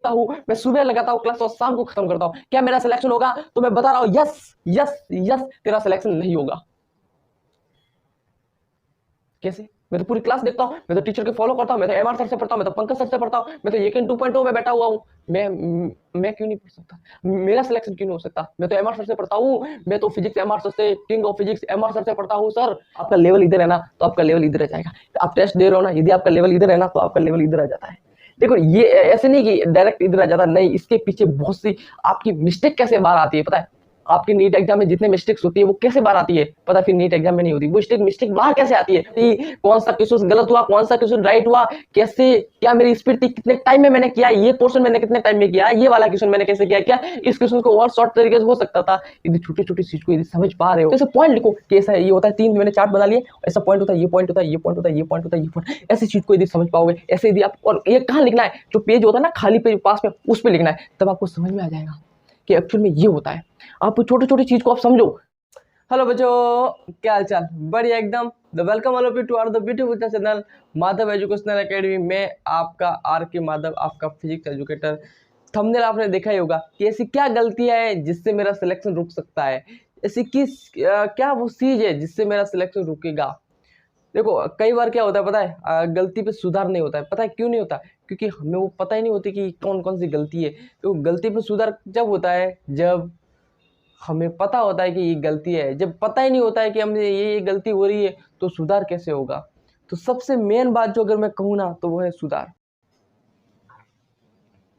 हूँ, मैं सुबह लगाता हूँ क्लास और शाम को खत्म करता हूँ। क्या मेरा सिलेक्शन होगा? तो मैं बता रहा हूँ यस यस यस, तेरा सिलेक्शन नहीं होगा। कैसे? मैं तो पूरी क्लास देखता हूँ, मैं तो टीचर के फॉलो करता हूँ, मैं तो एमआर सर से पढ़ता हूँ, मैं तो पंकज सर से पढ़ता हूँ, मैं तो येकिन 2.0 में बैठा हुआ हूँ। मैं क्यों नहीं पढ़ सकता? मेरा सिलेक्शन क्यों नहीं हो सकता? मैं तो एमआर सर से पढ़ता हूँ, मैं तो फिजिक्स एमआर सर से, king of physics MR sir से पढ़ता हूँ। सर आपका लेवल इधर है ना, तो आपका लेवल इधर आ जाएगा। आप टेस्ट दे रहे हो ना, यदि आपका लेवल इधर है ना, तो आपका लेवल इधर आ जाता है। देखो ये ऐसे नहीं कि डायरेक्ट इधर आ जाता, नहीं, इसके पीछे बहुत सी आपकी मिस्टेक कैसे बाहर आती है पता है? आपकी नीट एग्जाम में जितने मिस्टेक्स होती है वो कैसे बाहर आती है पता? फिर नीट एग्जाम में नहीं होती वो मिस्टेक बाहर कैसे आती है कि कौन सा क्वेश्चन गलत हुआ, कौन सा क्वेश्चन राइट हुआ, कैसे, क्या मेरी स्पीड थी, कितने टाइम में मैंने किया, ये पोर्शन मैंने कितने टाइम में किया, ये वाला क्वेश्चन मैंने कैसे किया, क्या इस क्वेश्चन को और शॉर्ट तरीके से हो सकता था। यदि छोटी छोटी चीज को यदि समझ पा रहे हो तो पॉइंट लिखो कि ऐसा ये होता है, 3 मैंने चार्ट बना लिए, ऐसा पॉइंट होता है, ये पॉइंट होता है, ये पॉइंट होता है, ये पॉइंट होता है, ये पॉइंट, ऐसी चीज को यदि समझ पाओगे, ऐसे यदि आप, और ये कहाँ लिखना है, जो पेज होता है ना खाली पेज पास में, उस पर लिखना है, तब आपको समझ में आ जाएगा कि एक्चुअल में ये होता है। आप छोटी छोटी चीज को आप समझो। हेलो बच्चों, क्या हाल चाल? बढ़िया एकदम। The welcome all of you to our the beautiful channel Madhav educational academy में। आपका आर के माधव, आपका फिजिक्स एजुकेटर। थंबनेल आपने देखा ही होगा कि ऐसी क्या गलतियां है जिससे मेरा सिलेक्शन रुक सकता है, ऐसी क्या वो चीज है जिससे मेरा सिलेक्शन रुकेगा। देखो कई बार क्या होता है पता है, गलती पे सुधार नहीं होता है। पता है क्यों नहीं होता? क्योंकि हमें वो पता ही नहीं होती कि कौन कौन सी गलती है। तो गलती पे सुधार जब होता है जब हमें पता होता है कि ये गलती है। जब पता ही नहीं होता है कि हमने ये गलती हो रही है तो सुधार कैसे होगा? तो सबसे मेन बात जो अगर मैं कहूँ ना तो वो है सुधार।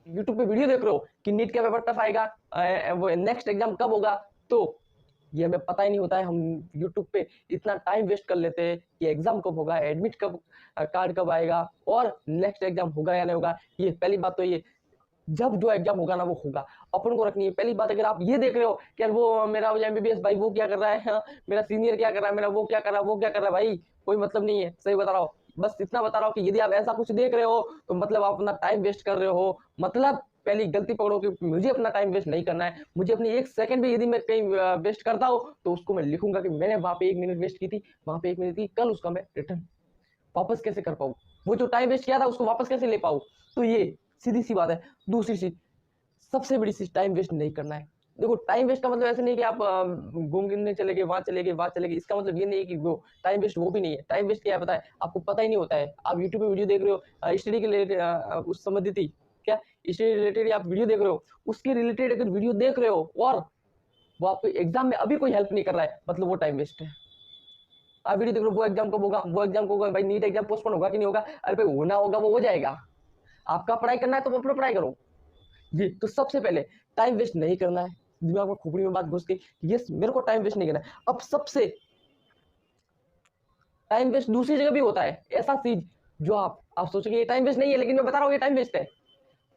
यूट्यूब पे वीडियो देख रहे हो कि नीट का पेपर टफ आएगा, वो नेक्स्ट एग्जाम कब होगा, तो ये हमें पता ही नहीं होता है। हम यूट्यूब पे इतना टाइम वेस्ट कर लेते हैं कि एग्जाम कब होगा, एडमिट कब, कार्ड कब आएगा, और नेक्स्ट एग्जाम होगा या नहीं होगा। ये पहली बात तो ये, जब जो एग्जाम होगा ना वो होगा, अपन को रखनी है पहली बात। अगर आप ये देख रहे हो कि यार वो मेरा एमबीबीएस भाई वो क्या कर रहा है, हाँ, मेरा सीनियर क्या कर रहा है, मेरा वो क्या कर रहा है, वो क्या कर रहा है, भाई कोई मतलब नहीं है। सही बता रहा हूँ, बस इतना बता रहा हूँ कि यदि आप ऐसा कुछ देख रहे हो तो मतलब आप अपना टाइम वेस्ट कर रहे हो। मतलब पहली गलती पकड़ो कि मुझे अपना टाइम वेस्ट नहीं करना है। मुझे अपनी एक सेकंड भी यदि मैं कहीं वेस्ट करता हूँ तो उसको मैं लिखूंगा कि मैंने वहां पे 1 मिनट वेस्ट की थी, वहां पे 1 मिनट थी, कल उसका मैं रिटर्न वापस कैसे कर पाऊँ, वो जो टाइम वेस्ट किया था उसको वापस कैसे ले पाऊँ। तो ये सीधी सी बात है। दूसरी चीज, सबसे बड़ी चीज, टाइम वेस्ट नहीं करना है। देखो टाइम वेस्ट का मतलब ऐसा नहीं कि आप घूमने चले गए, वहां चले गए, वहां चले गए, इसका मतलब ये नहीं है कि वो टाइम वेस्ट, वो भी नहीं है। टाइम वेस्ट क्या है पता है? आपको पता ही नहीं होता है। आप यूट्यूब पे वीडियो देख रहे हो स्टडी के रिलेटेड, उस संबंधित ही क्या स्टडी रिलेटेड आप वीडियो देख रहे हो, उसके रिलेटेड अगर वीडियो देख रहे हो और वो आपको एग्जाम में अभी कोई हेल्प नहीं कर रहा है, मतलब वो टाइम वेस्ट है। आप वीडियो देख रहे हो, वो एग्जाम कब होगा, वो एग्जाम कब होगा, भाई नीट एग्जाम पोस्टपोन होगा कि नहीं होगा? अरे भाई होना होगा, वो हो जाएगा। आपका पढ़ाई करना है तो अपना पढ़ाई करो जी। तो सबसे पहले टाइम वेस्ट नहीं करना है। दिमाग में खोपड़ी में बात घुस गई, यस मेरे को टाइम वेस्ट नहीं करना है। अब सबसे टाइम वेस्ट दूसरी जगह भी होता है, ऐसा चीज जो आप सोचोगे ये टाइम वेस्ट नहीं है, लेकिन मैं बता रहा हूँ ये टाइम वेस्ट है।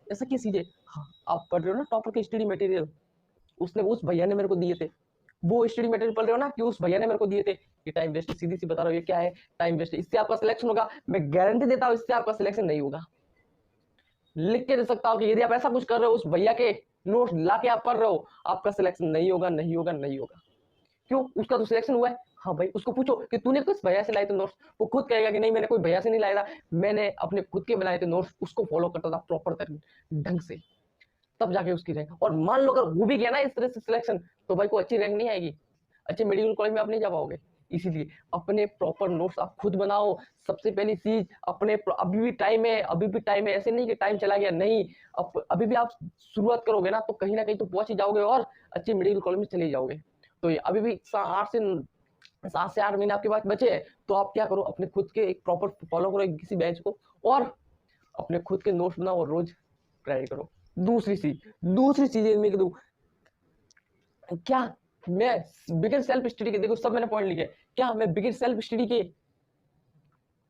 ऐसा क्या चीज है? हाँ, आप पढ़ रहे हो ना टॉपर के स्टडी मटेरियल, उसने उस भैया ने मेरे को दिए थे, वो स्टडी मटेरियल पढ़ रहे हो ना कि उस भैया ने मेरे को दिए थे, ये टाइम वेस्ट। सीधी सी बता रहा हूँ ये क्या है, टाइम वेस्ट। इससे आपका सिलेक्शन होगा, मैं गारंटी देता हूँ, इससे आपका सिलेक्शन नहीं होगा। लिख के दे सकता हूँ कि यदि आप ऐसा कुछ कर रहे हो, उस भैया के नोट्स ला के आप पढ़ रहे हो, आपका सिलेक्शन नहीं होगा, नहीं होगा, नहीं होगा। क्यों? उसका तो सिलेक्शन हुआ है। हाँ भाई, उसको पूछो कि तूने किस भैया से लाए थे नोट्स, वो खुद कहेगा कि नहीं मैंने कोई भैया से नहीं लाया था, मैंने अपने खुद के बनाए थे नोट्स, उसको फॉलो करता था प्रॉपर ढंग से, तब जाके उसकी रैंक। और मान लो अगर हो भी गया ना इस तरह से सिलेक्शन, तो भाई को अच्छी रैंक नहीं आएगी, अच्छे मेडिकल कॉलेज में आप नहीं जा पाओगे। इसीलिए अपने प्रॉपर नोट्स आप खुद बनाओ। सबसे पहली चीज अपने अभी भी टाइम है, अभी भी टाइम है, ऐसे नहीं कि टाइम चला गया, नहीं। अभी भी आप शुरुआत करोगे ना तो कहीं ना कहीं तो पहुंच ही जाओगे और अच्छे मेडिकल कॉलेज में चले जाओगे। तो ये अभी भी 7 से 8 महीने आपके पास बचे हैं, तो आप क्या करो, अपने खुद के एक प्रॉपर फॉलो करो किसी बैच को, और अपने खुद के नोट्स बनाओ और रोज ट्राई करो। दूसरी चीज इनमें दूं क्या, मैं बिगिन सेल्फ स्टडी के, देखो सब मैंने पॉइंट लिखे, क्या मैं बिगिन सेल्फ स्टडी के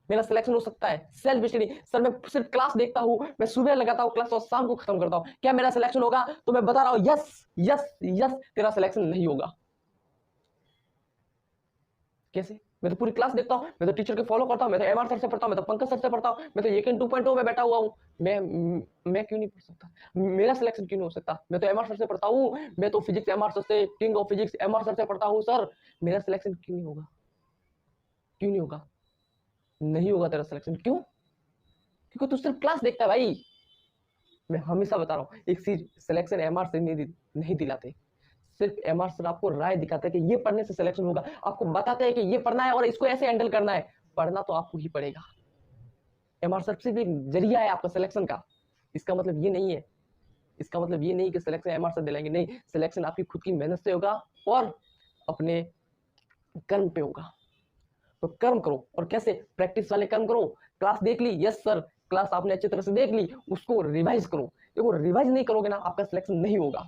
मेरा सिलेक्शन हो सकता है? सेल्फ स्टडी सर, मैं सिर्फ क्लास देखता हूँ, मैं सुबह लगाता हूँ क्लास और शाम को खत्म करता हूँ, क्या मेरा सिलेक्शन होगा? तो मैं बता रहा हूँ यस यस यस, तेरा सिलेक्शन नहीं होगा। कैसे? मैं तो पूरी क्लास देखता हूँ, मैं तो टीचर के फॉलो करता हूँ, मैं तो एमआर सर से पढ़ता हूँ, मैं तो पंकज सर से पढ़ता हूँ, मैं तो येकिन 2.0 में बैठा हुआ हूँ। मैं मैं क्यों नहीं पढ़ सकता? मेरा सिलेक्शन क्यों नहीं हो सकता? मैं तो एमआर सर से पढ़ता हूँ, मैं तो फिजिक्स एमआर सर से, king of physics MR sir से पढ़ता हूँ। सर मेरा सिलेक्शन क्यों नहीं होगा? क्यों नहीं होगा? नहीं होगा तेरा सिलेक्शन। क्यों? क्योंकि तू सिर्फ क्लास देखता है भाई। मैं हमेशा बता रहा हूँ एक चीज, सिलेक्शन एमआर से नहीं दिलाते, सिर्फ एमआर सर आपको राय दिखाते हैं कि ये पढ़ने से सिलेक्शन होगा, आपको बताते हैं कि ये पढ़ना है और इसको ऐसे हैंडल करना है, पढ़ना तो आपको ही पड़ेगा। एमआर सर सिर्फ एक जरिया है आपका सिलेक्शन का, इसका मतलब ये नहीं है, इसका मतलब ये नहीं कि सिलेक्शन एमआर सर दिलाएंगे, नहीं, सिलेक्शन आपकी खुद की मेहनत से होगा और अपने कर्म पे होगा। तो कर्म करो, और कैसे, प्रैक्टिस वाले कर्म करो। क्लास देख ली, यस सर, क्लास आपने अच्छी तरह से देख ली, उसको रिवाइज करो। देखो रिवाइज नहीं करोगे ना आपका सिलेक्शन नहीं होगा।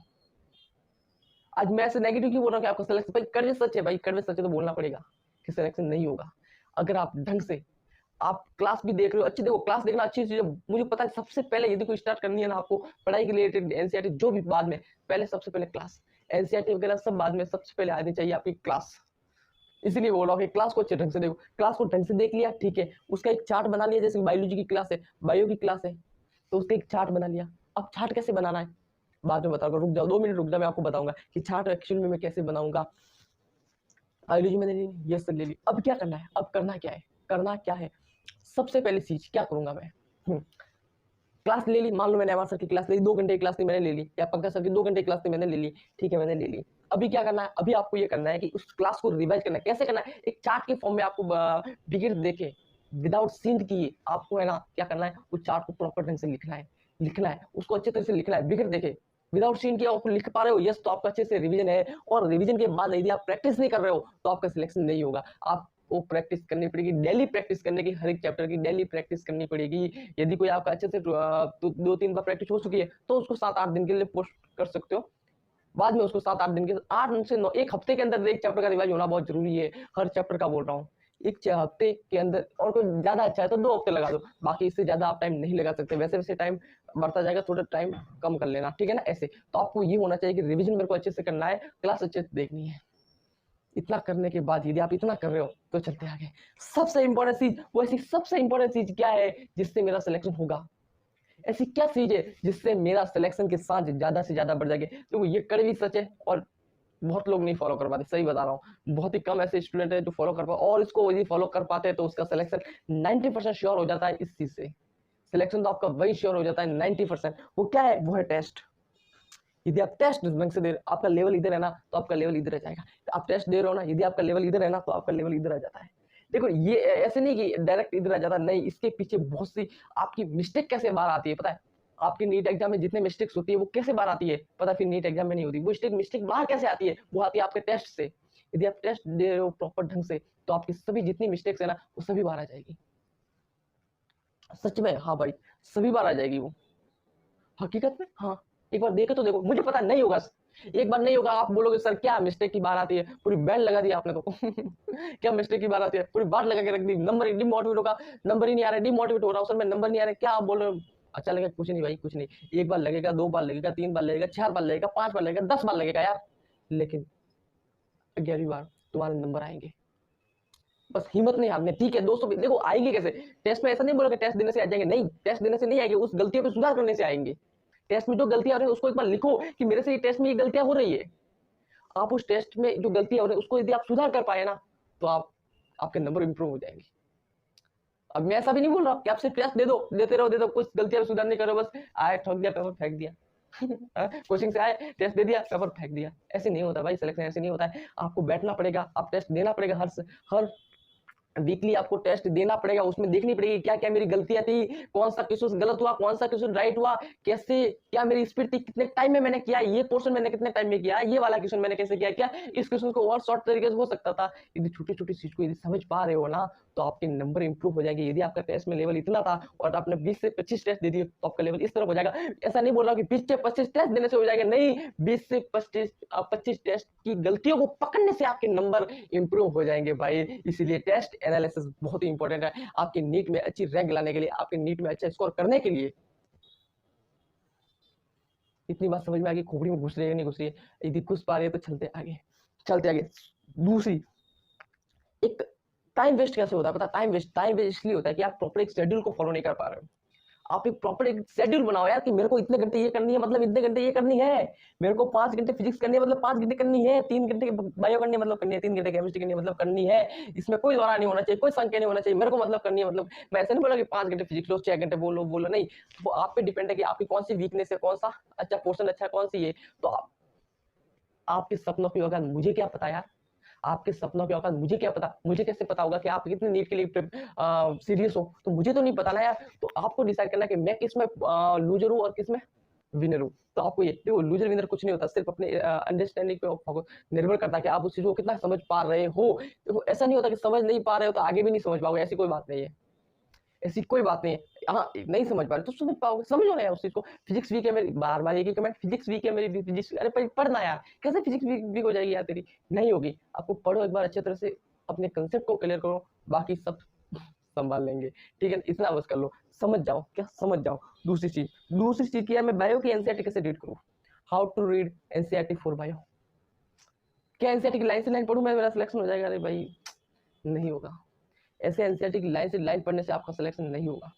आज मैं ऐसे नेगेटिव क्यों बोल रहा हूँ कि आपका सिलेक्शन, भाई कड़वे सच है, भाई कड़वे सच है तो बोलना पड़ेगा कि सिलेक्शन नहीं होगा। अगर आप ढंग से, आप क्लास भी देख रहे हो अच्छी, देखो क्लास देखना अच्छी चीज है, मुझे पता है सबसे पहले यदि कोई स्टार्ट करनी है ना आपको पढ़ाई के रिलेटेड, एनसीईआरटी जो भी बाद में, पहले सबसे पहले क्लास, एनसीईआरटी वगैरह सब बाद में, सबसे पहले आनी चाहिए आपकी क्लास। इसलिए बोल रहा हूँ कि क्लास को अच्छे ढंग से देखो, क्लास को ढंग से देख लिया ठीक है, उसका एक चार्ट बना लिया, जैसे बायोलॉजी की क्लास है, बायो की क्लास है तो उसका एक चार्ट बना लिया। अब चार्ट कैसे बनाना है बाद में बताऊंगा, रुक जाओ 2 मिनट रुक जाओ, मैं आपको बताऊंगा कि चार्ट एक्चुअल में मैं कैसे बनाऊंगा। बायोलॉजी मैंने ले ली, ये सब ले ली, अब क्या करना है, अब करना क्या है, करना क्या है, सबसे पहली चीज क्या करूंगा मैं, क्लास ले ली, मान लो मैंने एमआर सर की क्लास ले ली, 2 घंटे की क्लास थी मैंने ले ली, या पंकज सर की 2 घंटे की क्लास थी मैंने ले ली, ठीक है मैंने ले ली। अभी क्या करना है, अभी आपको ये करना है कि उस क्लास को रिवाइज करना है। कैसे करना है, एक चार्ट के फॉर्म में आपको बिगिर देके विदाउट सीन किए आपको है ना क्या करना है, उस चार्ट को प्रॉपर ढंग से लिखना है, लिखना है उसको अच्छे तरह से लिखना है, बिगिर देखे विदाउट सीन किया आप लिख पा रहे हो, यस तो आपका अच्छे से रिवीजन है। और रिवीजन के बाद यदि आप प्रैक्टिस नहीं कर रहे हो तो आपका सिलेक्शन नहीं होगा। आप वो प्रैक्टिस करनी पड़ेगी, डेली प्रैक्टिस करने की, हर एक चैप्टर की डेली प्रैक्टिस करनी पड़ेगी। यदि कोई आपका अच्छे से 2-3 बार प्रैक्टिस हो चुकी है तो उसको 7-8 दिन के लिए पोस्ट कर सकते हो, बाद में उसको 7-8 दिन के 8 से 9 एक हफ्ते के अंदर एक चैप्टर का रिवाइज होना बहुत जरूरी है, हर चैप्टर का बोल रहा हूँ। एक हफ्ते के अंदर, और कोई ज्यादा अच्छा है तो 2 हफ्ते लगा दो, बाकी इससे ज्यादा आप टाइम नहीं लगा सकते, वैसे वैसे टाइम बढ़ता जाएगा, थोड़ा टाइम कम कर लेना, ठीक है ना। ऐसे तो आपको ये होना चाहिए कि रिविजन मेरे को अच्छे से करना है, क्लास अच्छे से देखनी है। इतना करने के बाद यदि आप इतना कर रहे हो तो चलते आगे। सबसे इंपॉर्टेंट चीज, वो ऐसी सबसे इंपॉर्टेंट चीज क्या है जिससे मेरा सिलेक्शन होगा, ऐसी क्या चीज है जिससे मेरा सिलेक्शन के साथ ज्यादा से ज्यादा बढ़ जाएगी। तो ये कड़वी सच है और बहुत लोग नहीं फॉलो कर पाते, सही बता रहा हूँ, बहुत ही कम ऐसे स्टूडेंट है जो फॉलो कर पाते, और इसको यदि फॉलो कर पाते हैं तो उसका सिलेक्शन 90% श्योर हो जाता है। इस चीज से सिलेक्शन तो आपका वही श्योर हो जाता है 90%। वो क्या है, वो है टेस्ट। यदि आप टेस्ट ढंग से दे रहे, आपका लेवल इधर है ना तो आपका लेवल इधर आ जाएगा। आप टेस्ट दे रहे हो ना, यदि आपका लेवल इधर है ना तो आपका लेवल इधर आ जाता है। देखो ये ऐसे नहीं कि डायरेक्ट इधर आ जाता, नहीं, इसके पीछे बहुत सी आपकी मिस्टेक कैसे बाहर आती है पता है। आपकी नीट एग्जाम में जितने मिस्टेक्स होती है वो कैसे बाहर आती है पता है, फिर नीट एग्जाम में नहीं होती वो मिस्टेक बाहर कैसे आती है, वो आती है आपके टेस्ट से। यदि आप टेस्ट दे रहे हो प्रॉपर ढंग से तो आपकी सभी जितनी मिस्टेक्स है ना वो सभी बाहर आ जाएगी। सच में, हाँ भाई, सभी बार आ जाएगी वो, हकीकत में। हाँ, एक बार देखे तो देखो, मुझे पता नहीं होगा, एक बार नहीं होगा, आप बोलोगे सर क्या मिस्टेक की बात आती है, पूरी बैंड लगा दी आपने तो क्या मिस्टेक की बात आती है, पूरी बात लगा के रख दी, नंबर डिमोटिवेट होगा, नंबर ही नहीं आ रहा, डिमोटिवेट हो रहा हूँ सर मैं, नंबर नहीं आ रहे, क्या आप बोल रहे हो। अच्छा लगेगा, कुछ नहीं भाई, कुछ नहीं, एक बार लगेगा, 2 बार लगेगा, 3 बार लगेगा, 4 बार लगेगा, 5 बार लगेगा, 10 बार लगेगा यार, लेकिन 11वीं बार तुम्हारे नंबर आएंगे। बस हिम्मत नहीं हारनी, ठीक है दोस्तों। देखो आएंगे कैसे, टेस्ट में ऐसा नहीं बोला कि टेस्ट देने से आ जाएंगे, नहीं, टेस्ट देने से नहीं आएंगे, उस गलतियों पे सुधार करने से आएंगे। टेस्ट में जो गलतियां हो रही है उसको एक बार लिखो कि मेरे से ये टेस्ट में ये गलतियां हो रही है। आप उस टेस्ट में जो गलतियां हो रही है उसको यदि आप सुधार कर पाए ना तो आपके नंबर इंप्रूव हो जाएंगे। अब मैं ऐसा भी नहीं बोल रहा कि आप सिर्फ टेस्ट दे दो, देते रहो, दे दो, कुछ गलतियां सुधार नहीं करो, बस आए ठोक दिया, पेपर फेंक दिया कोचिंग से आए, टेस्ट दे दिया, पेपर फेंक दिया, ऐसे नहीं होता भाई, सिलेक्शन ऐसे नहीं होता है। आपको बैठना पड़ेगा, आप टेस्ट देना पड़ेगा, हर वीकली आपको टेस्ट देना पड़ेगा, उसमें देखनी पड़ेगी क्या क्या मेरी गलतियां थी, कौन सा क्वेश्चन गलत हुआ, कौन सा क्वेश्चन राइट हुआ, कैसे, क्या मेरी स्पीड थी, कितने टाइम में मैंने किया, ये पोर्शन मैंने कितने टाइम में किया, ये वाला क्वेश्चन मैंने कैसे किया, क्या इस क्वेश्चन को और शॉर्ट तरीके से हो सकता था। यदि छोटी छोटी चीज को यदि समझ पा रहे हो ना तो आपके नंबर इंप्रूव हो जाएंगे। यदि आपका टेस्ट में लेवल इतना था और आपने 20 से 25 टेस्ट दे दिए तो आपका लेवल इस तरफ हो जाएगा। ऐसा नहीं बोल रहा कि 20 से 25 टेस्ट देने से हो जाएगा, नहीं, 20 से 25 टेस्ट की गलतियों को पकड़ने से आपके नंबर इंप्रूव हो जाएंगे भाई। इसीलिए टेस्ट एनालिसिस बहुत ही इंपॉर्टेंट है आपके नीट में अच्छी रैंक लाने के लिए, आपके नीट में अच्छा स्कोर करने के लिए। इतनी बात समझ में आ गई, खोपड़ी में घुस रही है नहीं घुस रही है, यदि घुस पा रही है तो चलते आगे, चलते आगे। दूसरी, एक टाइम वेस्ट कैसे होता है पता, टाइम वेस्ट इसलिए होता है कि आप प्रॉपर एक शेड्यूल को फॉलो नहीं कर पा रहे हो। आप एक प्रॉपर एक शेड्यूल बनाओ यार कि मेरे को इतने घंटे ये करनी है, मतलब इतने घंटे ये करनी है। मेरे को 5 घंटे फिजिक्स करनी है, मतलब 5 घंटे करनी है। 3 घंटे बायो करनी है, मतलब करनी है। 3 घंटे केमिस्ट्री करनी है, मतलब करनी है। इसमें कोई द्वारा नहीं होना चाहिए, कोई संख्या नहीं होना चाहिए, मेरे को मतलब करनी है। मतलब मैं ऐसे नहीं बोला कि 5 घंटे फिजिक्स लो, 6 घंटे बोलो बोलो नहीं। वो आप पे डिपेंड है कि आपकी कौन सी वीकनेस है, कौन सा अच्छा पोर्शन अच्छा है, कौन सी है। तो आपके सपनों की औकात मुझे क्या पता यार। आपके सपनों की औकात मुझे क्या पता। मुझे कैसे पता होगा कि आप कितने नीट के लिए सीरियस हो। तो मुझे तो नहीं पता ना यार। तो आपको डिसाइड करना है कि मैं किसमें लूजर हूँ और किसमें विनर हूँ। तो आपको ये देखो, लूजर विनर कुछ नहीं होता, सिर्फ अपने अंडरस्टैंडिंग पे निर्भर करता है कि आप उस चीज को कितना समझ पा रहे हो। देखो ऐसा नहीं होता कि समझ नहीं पा रहे हो तो आगे भी नहीं समझ पाओगे, ऐसी कोई बात नहीं है। ऐसी कोई बात नहीं है। हाँ, नहीं समझ पा रहे तो समझ पाओगे, समझो ना यार उस चीज को। फिजिक्स वीक है मेरी, बार बार एक ही कमेंट, फिजिक्स वीक है मेरी फिजिक्स। अरे पढ़ना यार, कैसे फिजिक्स वीक हो जाएगी यार तेरी। नहीं होगी। आपको पढ़ो एक बार अच्छे तरह से, अपने कंसेप्ट को क्लियर करो, बाकी सब संभाल लेंगे। ठीक है, इतना बस कर लो, समझ जाओ, क्या समझ जाओ। दूसरी चीज की यार, मैं बायो की एनसीईआरटी कैसे रीड करूँ। How to read NCERT for bio. क्या एनसीईआरटी की लाइन से लाइन पढ़ूं मैं, मेरा सिलेक्शन हो जाएगा। अरे भाई नहीं होगा। ऐसे एनसीईआरटी की लाइन से लाइन पढ़ने से आपका सिलेक्शन नहीं होगा।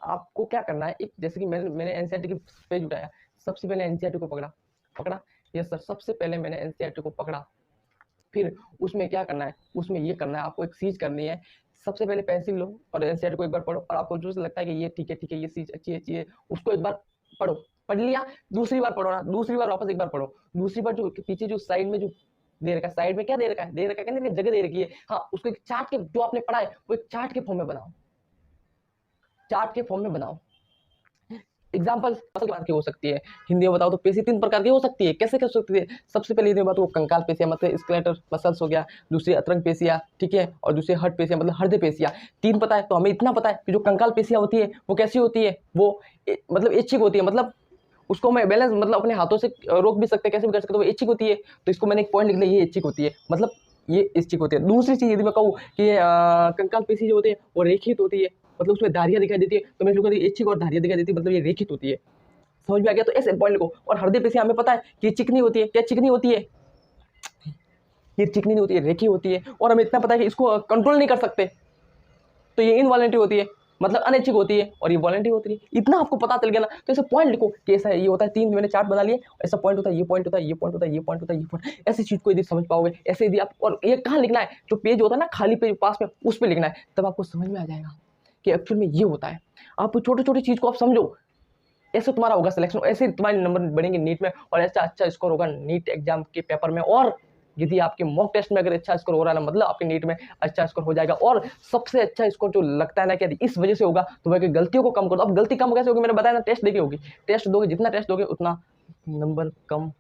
आपको क्या करना है, एक जैसे कि मैंने एनसीईआरटी की पेज उठाया, सबसे पहले एनसीईआरटी को पकड़ा पकड़ा। यस सर, सबसे पहले मैंने एनसीईआरटी को पकड़ा। फिर उसमें क्या करना है, उसमें ये करना है, आपको एक चीज करनी है। सबसे पहले पेंसिल लो और एनसीईआरटी को एक बार पढ़ो, और आपको जो लगता है कि ये ठीक है, ये चीज अच्छी है, उसको एक बार पढ़ो। पढ़ लिया, दूसरी बार पढ़ो ना, दूसरी बार वापस एक बार पढ़ो। दूसरी बार जो पीछे जो साइड में जो दे रखा है, साइड में क्या दे रखा है, कहने जगह दे रखी है, हाँ उसको एक चार्ट के, जो आपने पढ़ा है वो एक चार्ट के फॉर्म में बनाओ। चार्ट के फॉर्म में बनाओ। एग्जाम्पल प्रकार की हो सकती है। हिंदी में बताओ तो पेशी 3 प्रकार की हो सकती है। कैसे कर सकती है, सबसे पहले हिंदी में बात, वो कंकाल पेशियां मतलब स्केलेटल मसल्स हो गया, दूसरी अतरंग पेशियां, ठीक है, और दूसरी हड्ड पेशियां मतलब हृदय पेशियां। 3 पता है, तो हमें इतना पता है कि जो कंकाल पेशियां होती है वो कैसी होती है, वो मतलब ऐच्छिक होती है, मतलब उसको मैं बैलेंस मतलब अपने हाथों से रोक भी सकते हैं, कैसे भी कर सकते हैं, वो ऐच्छिक होती है। तो इसको मैंने एक पॉइंट लिख लिया, ये ऐच्छिक होती है, मतलब ये ऐच्छिक होती है। दूसरी चीज यदि मैं कहूँ कि कंकाल पेशी जो होती है वो रेखित होती है, मतलब उसमें धारियां दिखाई देती है, तो मैं इसको ऐच्छिक और धारियां दिखाई देती है, मतलब ये रेखित होती है। समझ में आ गया, तो ऐसे पॉइंट लिखो। और हृदय पेशी हमें पता है कि चिकनी होती है, क्या चिकनी होती है, ये चिकनी नहीं होती है, रेखी होती है। और हमें इतना पता है कि इसको कंट्रोल नहीं कर सकते, तो ये इनवॉलेंटरी होती है, मतलब अनैच्छिक होती है, और ये वॉलेंटरी होती है। इतना आपको पता चल गया ना, तो ऐसे पॉइंट लिखो कि ऐसा ये होता है। 3 मैंने चार्ट बना लिए, ऐसा पॉइंट होता है, ये पॉइंट होता है, ये पॉइंट होता है, ये पॉइंट होता है, ये पॉइंट। ऐसी चीज को यदि समझ पाओगे, ऐसे यदि आप, और ये कहाँ लिखना है, जो पेज होता है ना खाली पेज पास में, उस पर लिखना है, तब आपको समझ में आ जाएगा कि एक्चुअल में ये होता है। आप छोटे छोटे चीज को आप समझो, ऐसे तुम्हारा होगा सिलेक्शन, ऐसे तुम्हारे नंबर बढ़ेंगे नीट में, और ऐसा अच्छा स्कोर होगा नीट एग्जाम के पेपर में। और यदि आपके मॉक टेस्ट में अगर अच्छा स्कोर हो रहा है ना, मतलब आपके नीट में अच्छा स्कोर हो जाएगा। और सबसे अच्छा स्कोर जो लगता है ना कि इस वजह से होगा, तो वह गलतियों को कम करो। अब गलती कम कैसे होगी, मैंने बताया ना, टेस्ट देके होगी। टेस्ट दोगे, जितना टेस्ट दोगे उतना नंबर कम,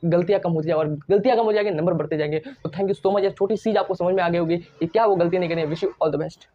गलतियां कम होती जाएगी, और गलतियां कम हो जाएगी, नंबर बढ़ते जाएंगे। तो थैंक यू सो मच। छोटी चीज आपको समझ में आ गई होगी कि क्या वो गलती नहीं करनी है। Wish you all the best.